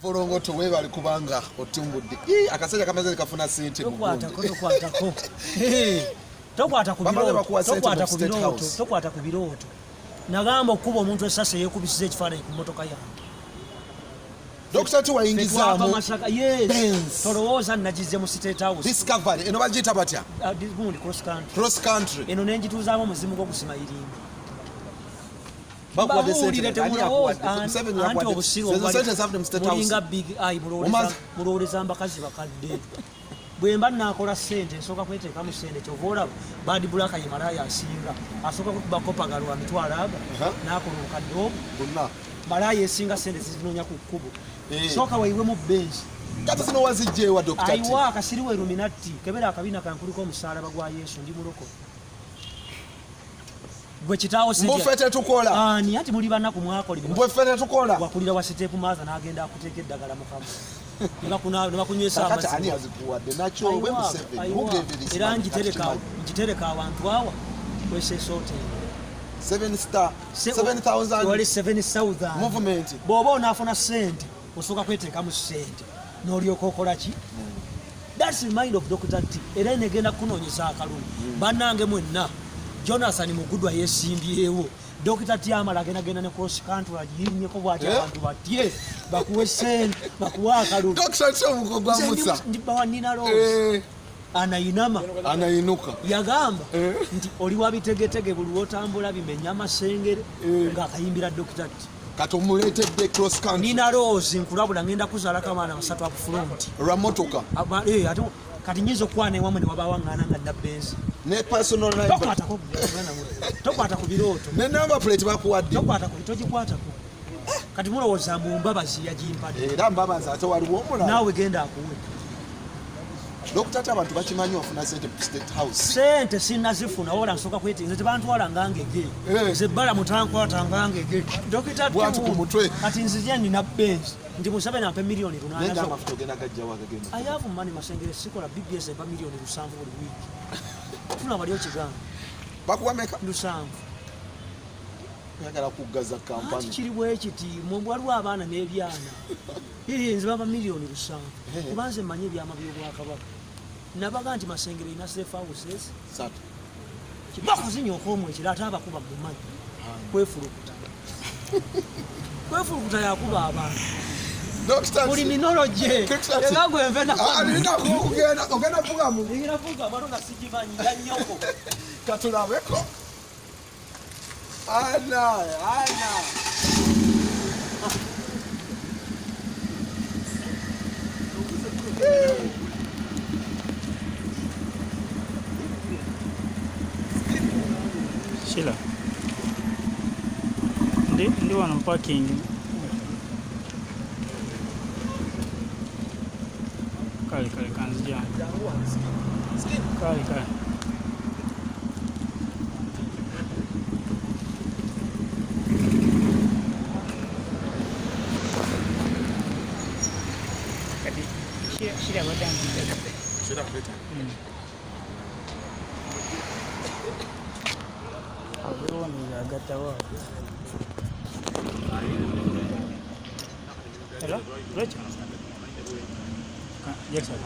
Volongoto webale kubanga otumbudde. Akasajja kamaze kafuna sente mu gundi. Tokwatako. Tokwata ku birooto. Nagamba okuba omuntu essasi yeekubisiza ekifaananyi ku mmotoka yange. Dr. T wayingizaamu Benz. Tolowooza nagize mu State House. Discovery. Eno bagiyita batya? Gundi cross country. Cross country. Eno nenjituuzaamu omuzimu gw'okusima irimbi. Bakuwadde sente. Anti obusiru mulinga big eye mulowoleza mbakazi bakadde. Bwe mba naakola ssente nsooka kweteekamu ssente kyova olaba badi bulaka ye malaaya asinga asooka kukuba kopagalo wa mitwalo aga n'akola obukadde obwo malaaya esinga ssente zizinoonya ku kkubo sooka wayiwemu benzi kati zino wazijjeewa Dr. T ayiwa akasiriwa Illuminati kebera akabina kankuliko omusaalaba gwa Yesu ndi muloko gwe kitaawo mbuffe tetukola ani ati muli bannaku mwakola mbuffe tetukola wakulira wa Siteepu Maaza n'agenda akuteeka eddagala mukama era ngitereka abantu awa wesesote 7,000 movement bw'oba onaafuna ssente osooka kweteekamu ssente n'olyoka okola ki that's the mind of Dr. T era negenda kunoonyesa akalulu bannange mwenna Jonathan Mugudwa yeesimbyewo Dr. T amala agenda ne cross country agirinnyeko bw'ati abantu batye bakuwe ssente bakuwe akalulu Dr. T omugogwa musa ndibawa Nina Rose anayinuka yagamba nti oli wabitegetege buli lwotambula bimenya amasengere ng'akayimbira Dr. T kati omuleetedde cross country Nina Rose nkulabula ngenda kuzaalako abaana basatu akufulonti lwa motoka ate kati nyinza okwana ewamwe ne wabawaŋŋaana nga nabbenzi ne personal tokwata ku birooto ne number plate bakuwadde togikwatako kati mulowooza mbu mbabazi yagimpadde era mbabazi ate waliwo omulala naawe genda akuwe Dr. T abantu bakimanyi ofuna sente mu State House sente sinnazifuna wabula nsooka kwetegereza tebantwala ngangege nze ebbala mutankwata ngangege Dr. bwati ku mutwe kati nzija nina benzi ndi musabe nampe miliyoni nenga amafuta ogenda gajjawo agagenda ayavu mani masengere sikola BBS empa miliyoni 7 buli wiiki tulaba lyo kigambo bakuwa meka 7 yagala kuggaza kampani kiri bwe kiti waliwo abaana n'ebyana nze baba miliyoni 7 kubanze mmanyi ebyama by'obwakabaka nabaga nti masengere ina safe houses 3 bakuzinya okwomwe ekiro ate abakuba mu manyi kwefulukuta yakuba abantu Criminology. Ogenda vugamu. Katulabeko. Ana. Sheila. Ndi wana parking. Kali kanzija. Kali. Kadi shida badan. Shida beta. Awo ni agatawa. Hello? Rich? Yes, sir.